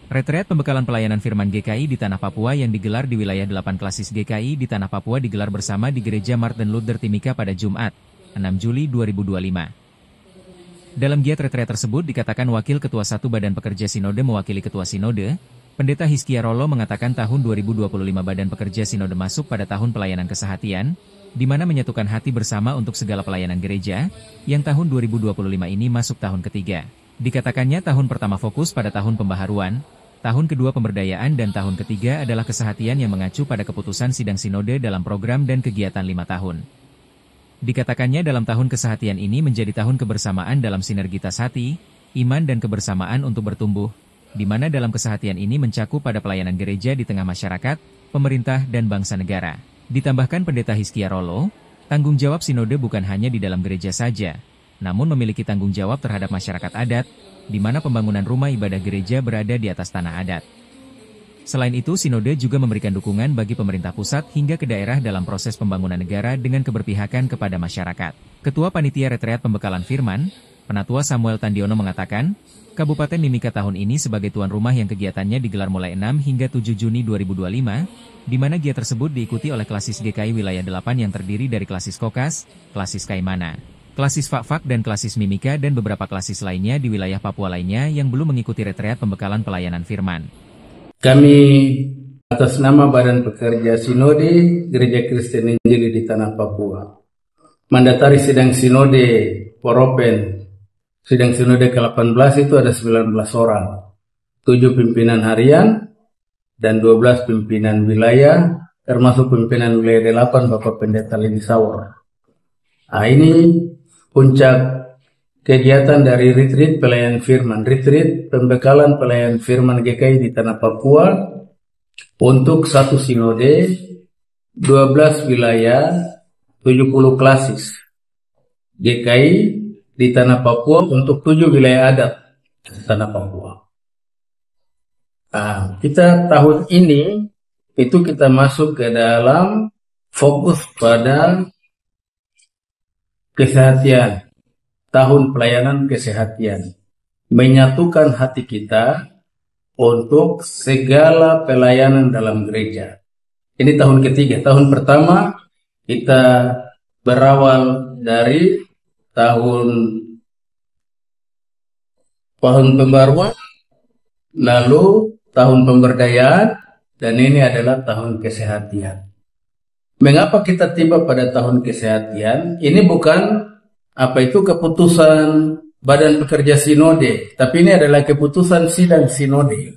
Retreat pembekalan pelayanan firman GKI di Tanah Papua yang digelar di wilayah 8 klasis GKI di Tanah Papua digelar bersama di Gereja Martin Luther Timika pada Jumat, 6 Juli 2025. Dalam giat retreat tersebut dikatakan Wakil Ketua Satu Badan Pekerja Sinode mewakili Ketua Sinode, Pendeta Hizkia Rolo mengatakan tahun 2025 Badan Pekerja Sinode masuk pada tahun pelayanan kesehatian, di mana menyatukan hati bersama untuk segala pelayanan gereja, yang tahun 2025 ini masuk tahun ketiga. Dikatakannya tahun pertama fokus pada tahun pembaharuan, tahun kedua pemberdayaan dan tahun ketiga adalah kesehatian yang mengacu pada keputusan sidang sinode dalam program dan kegiatan 5 tahun. Dikatakannya dalam tahun kesehatian ini menjadi tahun kebersamaan dalam sinergitas hati, iman dan kebersamaan untuk bertumbuh, di mana dalam kesehatian ini mencakup pada pelayanan gereja di tengah masyarakat, pemerintah dan bangsa negara. Ditambahkan Pendeta Hizkia Rolo, tanggung jawab sinode bukan hanya di dalam gereja saja, namun memiliki tanggung jawab terhadap masyarakat adat, di mana pembangunan rumah ibadah gereja berada di atas tanah adat. Selain itu, sinode juga memberikan dukungan bagi pemerintah pusat hingga ke daerah dalam proses pembangunan negara dengan keberpihakan kepada masyarakat. Ketua Panitia Retreat Pembekalan Firman, Penatua Samuel Tandiono mengatakan, Kabupaten Mimika tahun ini sebagai tuan rumah yang kegiatannya digelar mulai 6 hingga 7 Juni 2025, di mana giat tersebut diikuti oleh klasis GKI wilayah 8 yang terdiri dari klasis Kokas, klasis Kaimana, klasis Fak-Fak dan klasis Mimika dan beberapa klasis lainnya di wilayah Papua lainnya yang belum mengikuti retreat pembekalan pelayanan firman. Kami atas nama Badan Pekerja Sinode Gereja Kristen Injili di Tanah Papua mandatari sidang sinode Poropen. Sidang sinode ke-18 itu ada 19 orang, 7 pimpinan harian dan 12 pimpinan wilayah, termasuk pimpinan wilayah 8 Bapak Pendeta Lini Sawor. Nah, ini puncak kegiatan dari retreat pelayanan firman, retreat pembekalan pelayanan firman GKI di Tanah Papua untuk satu sinode, 12 wilayah, 70 klasis GKI di Tanah Papua untuk 7 wilayah adat di Tanah Papua. Nah, kita tahun ini itu kita masuk ke dalam fokus pada kesehatan. Tahun pelayanan kesehatan, menyatukan hati kita untuk segala pelayanan dalam gereja. Ini tahun ketiga. Tahun pertama kita berawal dari tahun pembaruan, lalu tahun pemberdayaan, dan ini adalah tahun kesehatan. Mengapa kita tiba pada tahun kesehatan? Ini bukan keputusan Badan Pekerja Sinode, tapi ini adalah keputusan sidang sinode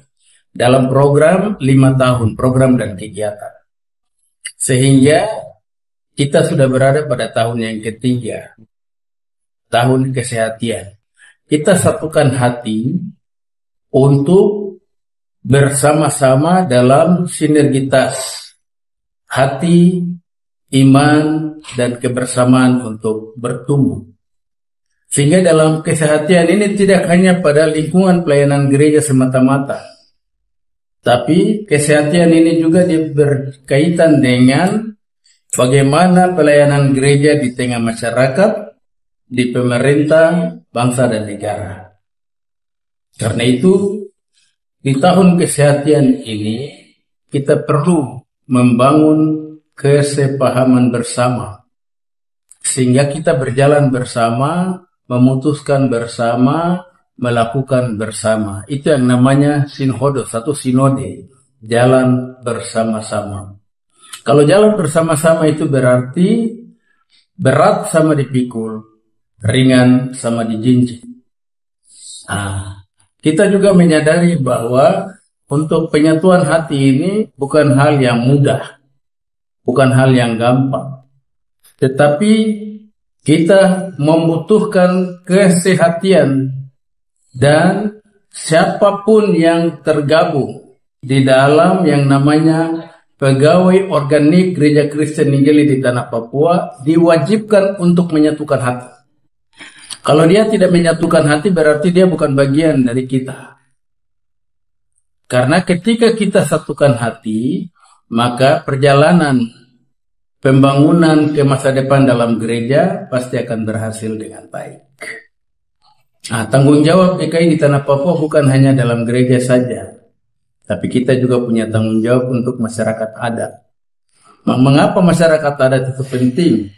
dalam program 5 tahun, program dan kegiatan. Sehingga kita sudah berada pada tahun yang ketiga, tahun kesehatan. Kita satukan hati untuk bersama-sama dalam sinergitas hati, iman, dan kebersamaan untuk bertumbuh. Sehingga dalam kesehatan ini tidak hanya pada lingkungan pelayanan gereja semata-mata, tapi kesehatan ini juga berkaitan dengan bagaimana pelayanan gereja di tengah masyarakat, di pemerintah, bangsa dan negara. Karena itu, di tahun kesehatan ini kita perlu membangun kesepahaman bersama, sehingga kita berjalan bersama, memutuskan bersama, melakukan bersama. Itu yang namanya sinhodos, satu sinode, jalan bersama-sama. Kalau jalan bersama-sama itu berarti berat sama dipikul, ringan sama dijinjing. Kita juga menyadari bahwa untuk penyatuan hati ini bukan hal yang mudah, bukan hal yang gampang. Tetapi kita membutuhkan kesehatan, dan siapapun yang tergabung di dalam yang namanya pegawai organik Gereja Kristen Injili di Tanah Papua diwajibkan untuk menyatukan hati. Kalau dia tidak menyatukan hati berarti dia bukan bagian dari kita. Karena ketika kita satukan hati, maka perjalanan pembangunan ke masa depan dalam gereja pasti akan berhasil dengan baik. Tanggung jawab GKI di Tanah Papua bukan hanya dalam gereja saja, tapi kita juga punya tanggung jawab untuk masyarakat adat. Mengapa masyarakat adat itu penting?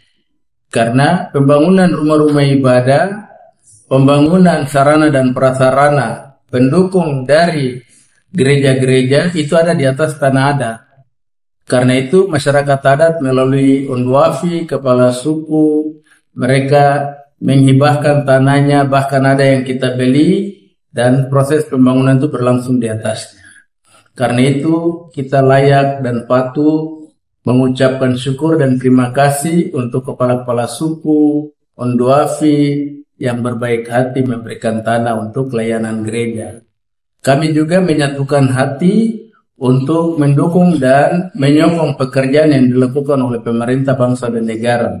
Karena pembangunan rumah-rumah ibadah, pembangunan sarana dan prasarana pendukung dari gereja-gereja itu ada di atas tanah adat. Karena itu masyarakat adat melalui Ondwafi, kepala suku, mereka menghibahkan tanahnya, bahkan ada yang kita beli, dan proses pembangunan itu berlangsung di atasnya. Karena itu kita layak dan patut mengucapkan syukur dan terima kasih untuk kepala-kepala suku, Ondwafi yang berbaik hati memberikan tanah untuk layanan gereja. Kami juga menyatukan hati untuk mendukung dan menyokong pekerjaan yang dilakukan oleh pemerintah bangsa dan negara.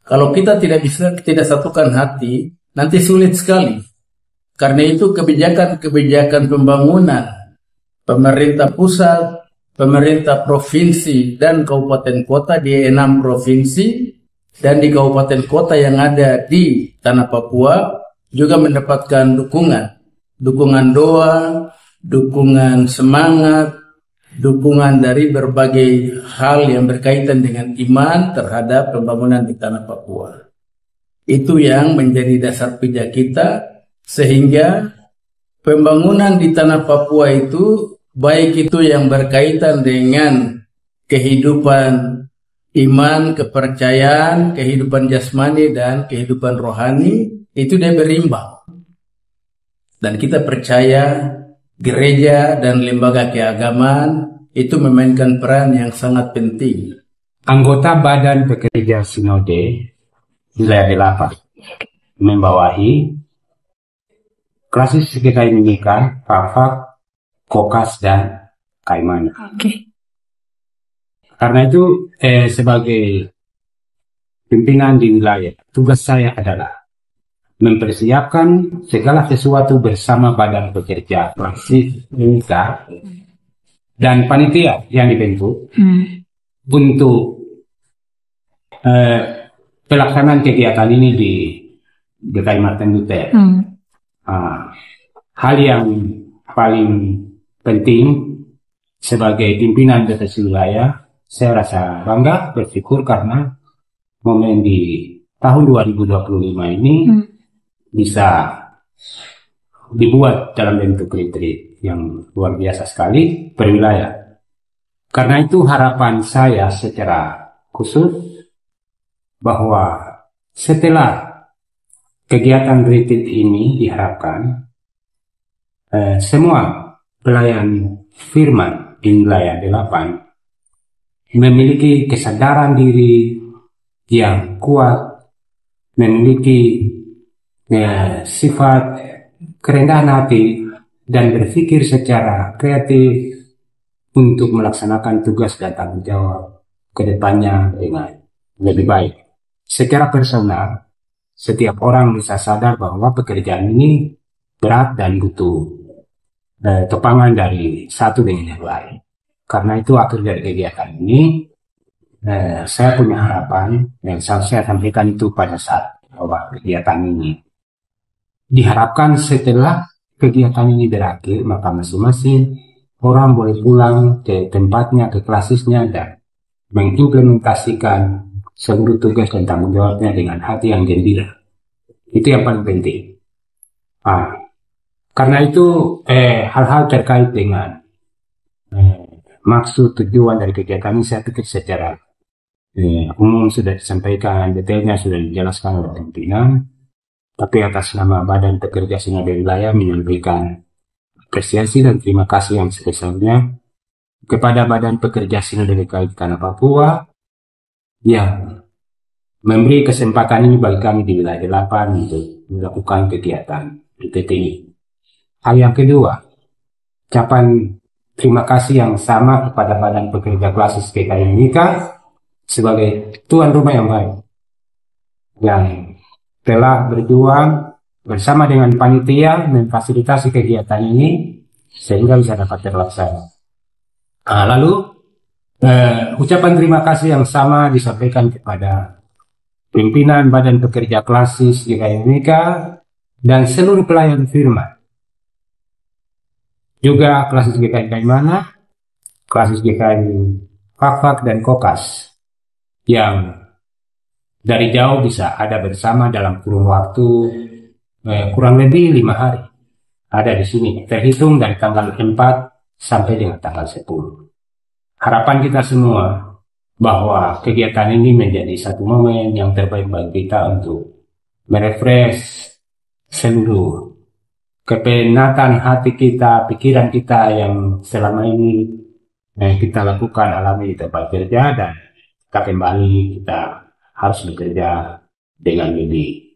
Kalau kita tidak satukan hati, nanti sulit sekali. Karena itu kebijakan-kebijakan pembangunan pemerintah pusat, pemerintah provinsi dan kabupaten kota di 6 provinsi dan di kabupaten kota yang ada di tanah Papua juga mendapatkan dukungan doa, dukungan semangat, dukungan dari berbagai hal yang berkaitan dengan iman terhadap pembangunan di tanah Papua. Itu yang menjadi dasar pijak kita, sehingga pembangunan di tanah Papua itu, baik itu yang berkaitan dengan kehidupan iman, kepercayaan, kehidupan jasmani, dan kehidupan rohani, itu dia berimbang. Dan kita percaya gereja dan lembaga keagamaan itu memainkan peran yang sangat penting. Anggota Badan Pekerja Sinode Wilayah 8 membawahi Klasis GKI Mimika, Fafak, Kokas, dan Kaimana. Karena itu sebagai pimpinan di wilayah, tugas saya adalah mempersiapkan segala sesuatu bersama Badan Pekerja Klasis Mimika dan panitia yang dibentuk untuk pelaksanaan kegiatan ini di GKI Martin Luther. Hal yang paling penting sebagai pimpinan BPS wilayah, saya rasa bangga, bersyukur karena momen di tahun 2025 ini bisa dibuat dalam bentuk retreat yang luar biasa sekali per wilayah. Karena itu harapan saya secara khusus bahwa setelah kegiatan retreat ini diharapkan semua pelayan firman di wilayah 8 memiliki kesadaran diri yang kuat, memiliki sifat kerendahan hati dan berpikir secara kreatif untuk melaksanakan tugas dan tanggung jawab ke depannya dengan lebih baik. Secara personal, setiap orang bisa sadar bahwa pekerjaan ini berat dan butuh topangan dari satu dengan yang lain. Karena itu akhir dari kegiatan ini, saya punya harapan yang saya sampaikan itu pada saat bahwa kegiatan ini diharapkan setelah kegiatan ini berakhir, maka masing-masing orang boleh pulang ke tempatnya, ke klasisnya, dan mengimplementasikan seluruh tugas dan tanggung jawabnya dengan hati yang gembira. Itu yang paling penting. Karena itu hal-hal terkait dengan maksud tujuan dari kegiatan ini saya pikir secara umum sudah disampaikan, detailnya sudah dijelaskan oleh pimpinan. Tapi atas nama Badan Pekerja Sinode Wilayah menyampaikan apresiasi dan terima kasih yang sebesarnya kepada Badan Pekerja Sinode GKI Tanah Papua yang memberi kesempatan ini bagi kami di wilayah 8 untuk melakukan kegiatan RTT ini. Hal yang kedua, ucapan terima kasih yang sama kepada Badan Pekerja Klasis GKI Mimika sebagai tuan rumah yang baik yang telah berjuang bersama dengan panitia memfasilitasi kegiatan ini sehingga bisa dapat terlaksana. Lalu ucapan terima kasih yang sama disampaikan kepada pimpinan Badan Pekerja Klasis GKI Mimika dan seluruh pelayan firman Juga klasis GKI Kaimana, klasis GKI Fak-Fak dan Kokas yang dari jauh bisa ada bersama dalam kurun waktu kurang lebih 5 hari. Ada di sini, terhitung dari tanggal 4 sampai dengan tanggal 10. Harapan kita semua bahwa kegiatan ini menjadi satu momen yang terbaik bagi kita untuk merefresh seluruh kepenatan hati kita, pikiran kita yang selama ini kita lakukan alami di tempat kerja, dan kita kembali kita harus bekerja dengan lebih.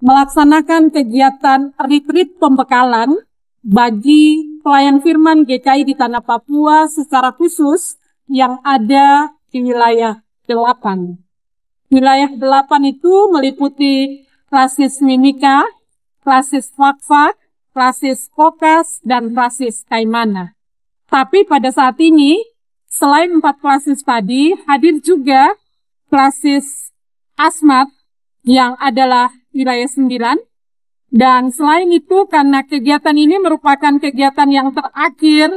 Melaksanakan kegiatan retreat pembekalan bagi pelayan firman GKI di Tanah Papua secara khusus yang ada di wilayah 8. Wilayah 8 itu meliputi klasis Mimika, klasis Fak-Fak, klasis Kokas, dan klasis Kaimana. Tapi pada saat ini, selain 4 klasis tadi, hadir juga klasis Asmat yang adalah wilayah 9. Dan selain itu, karena kegiatan ini merupakan kegiatan yang terakhir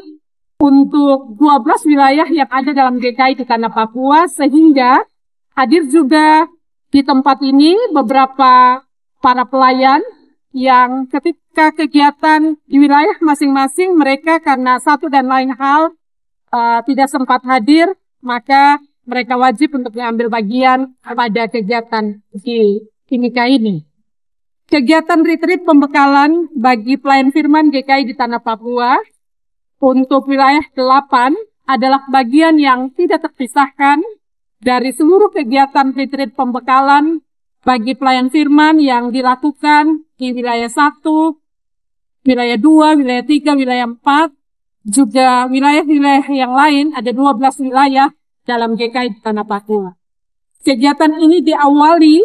untuk 12 wilayah yang ada dalam GKI di Tanah Papua, sehingga hadir juga di tempat ini beberapa para pelayan yang ketika kegiatan di wilayah masing-masing mereka karena satu dan lain hal tidak sempat hadir, maka mereka wajib untuk mengambil bagian pada kegiatan di Timika ini. Kegiatan retreat pembekalan bagi pelayan firman GKI di Tanah Papua untuk wilayah 8 adalah bagian yang tidak terpisahkan dari seluruh kegiatan retreat pembekalan bagi pelayan firman yang dilakukan di wilayah 1, wilayah 2, wilayah 3, wilayah 4, juga wilayah-wilayah yang lain, ada 12 wilayah dalam GKI di Tanah Papua. Kegiatan ini diawali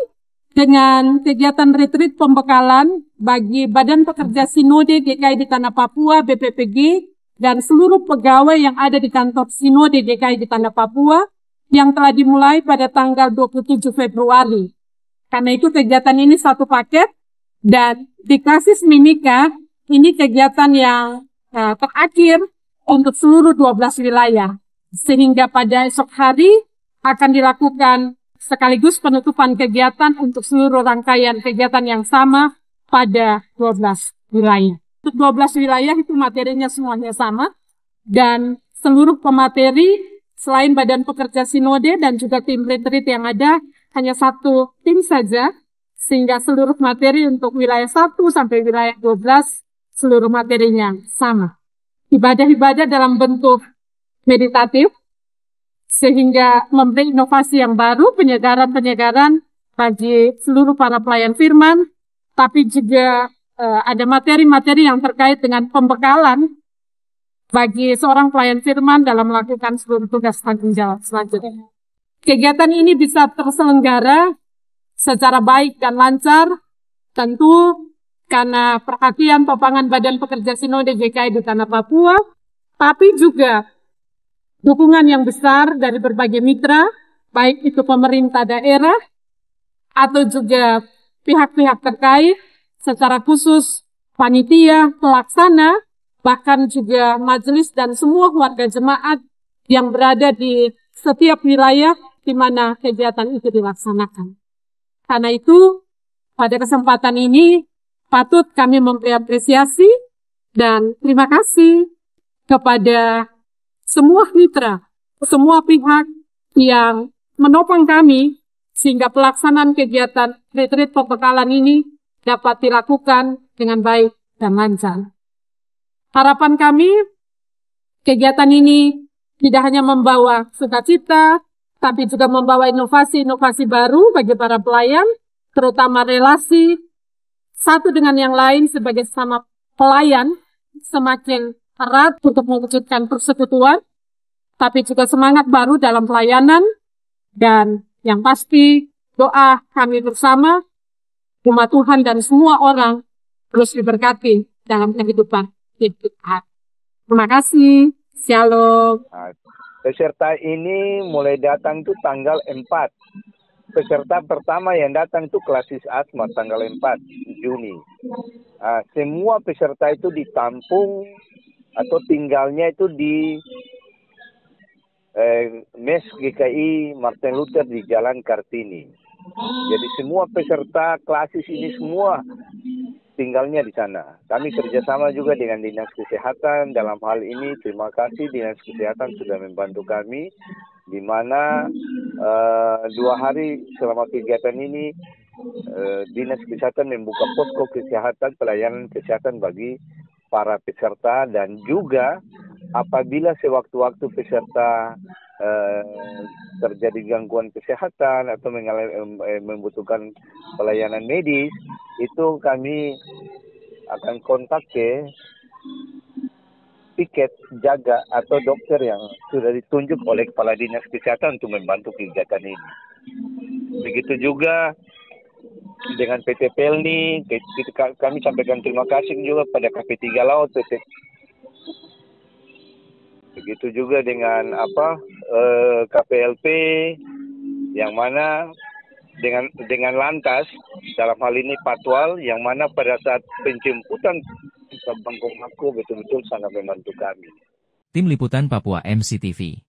dengan kegiatan retreat pembekalan bagi Badan Pekerja Sinode GKI di Tanah Papua, BPPG, dan seluruh pegawai yang ada di kantor Sinode GKI di Tanah Papua yang telah dimulai pada tanggal 27 Februari. Karena itu kegiatan ini satu paket, dan di klasis Mimika, ini kegiatan yang terakhir untuk seluruh 12 wilayah. Sehingga pada esok hari akan dilakukan sekaligus penutupan kegiatan untuk seluruh rangkaian kegiatan yang sama pada 12 wilayah. Untuk 12 wilayah itu materinya semuanya sama, dan seluruh pemateri selain Badan Pekerja Sinode dan juga tim retreat yang ada, hanya satu tim saja, sehingga seluruh materi untuk wilayah 1 sampai wilayah 12, seluruh materinya sama. Ibadah-ibadah dalam bentuk meditatif, sehingga memberi inovasi yang baru, penyegaran-penyegaran bagi seluruh para pelayan firman, tapi juga ada materi-materi yang terkait dengan pembekalan bagi seorang pelayan firman dalam melakukan seluruh tugas tanggung jawab selanjutnya. Kegiatan ini bisa terselenggara secara baik dan lancar, tentu karena perhatian topangan Badan Pekerja Sinode GKI di Tanah Papua, tapi juga dukungan yang besar dari berbagai mitra, baik itu pemerintah daerah atau juga pihak-pihak terkait, secara khusus panitia, pelaksana, bahkan juga majelis dan semua warga jemaat yang berada di setiap wilayah di mana kegiatan itu dilaksanakan. Karena itu, pada kesempatan ini patut kami memberi apresiasi dan terima kasih kepada semua mitra, semua pihak yang menopang kami sehingga pelaksanaan kegiatan retreat pembekalan ini dapat dilakukan dengan baik dan lancar. Harapan kami, kegiatan ini tidak hanya membawa sukacita, tapi juga membawa inovasi-inovasi baru bagi para pelayan, terutama relasi satu dengan yang lain sebagai sesama pelayan semakin erat untuk mewujudkan persekutuan, tapi juga semangat baru dalam pelayanan, dan yang pasti doa kami bersama, umat Tuhan dan semua orang terus diberkati dalam kehidupan kita. Terima kasih. Shalom. Peserta ini mulai datang tuh tanggal 4 peserta pertama yang datang itu klasis asma tanggal 4 Juni. Semua peserta itu ditampung atau tinggalnya itu di MES GKI Martin Luther di Jalan Kartini. Jadi semua peserta klasis ini semua tinggalnya di sana. Kami kerjasama juga dengan Dinas Kesehatan dalam hal ini. Terima kasih Dinas Kesehatan sudah membantu kami, di mana 2 hari selama kegiatan ini Dinas Kesehatan membuka posko kesehatan, pelayanan kesehatan bagi para peserta, dan juga apabila sewaktu-waktu peserta terjadi gangguan kesehatan atau membutuhkan pelayanan medis, itu kami akan kontak ke piket jaga atau dokter yang sudah ditunjuk oleh Kepala Dinas Kesehatan untuk membantu kegiatan ini. Begitu juga dengan PT Pelni, kami sampaikan terima kasih juga pada KP3 Laut, PT. Begitu juga dengan KPLP, yang mana dengan lantas dalam hal ini Patwal, yang mana pada saat penjemputan Bangkok Mako betul-betul sangat membantu kami. Tim Liputan Papua MCTV.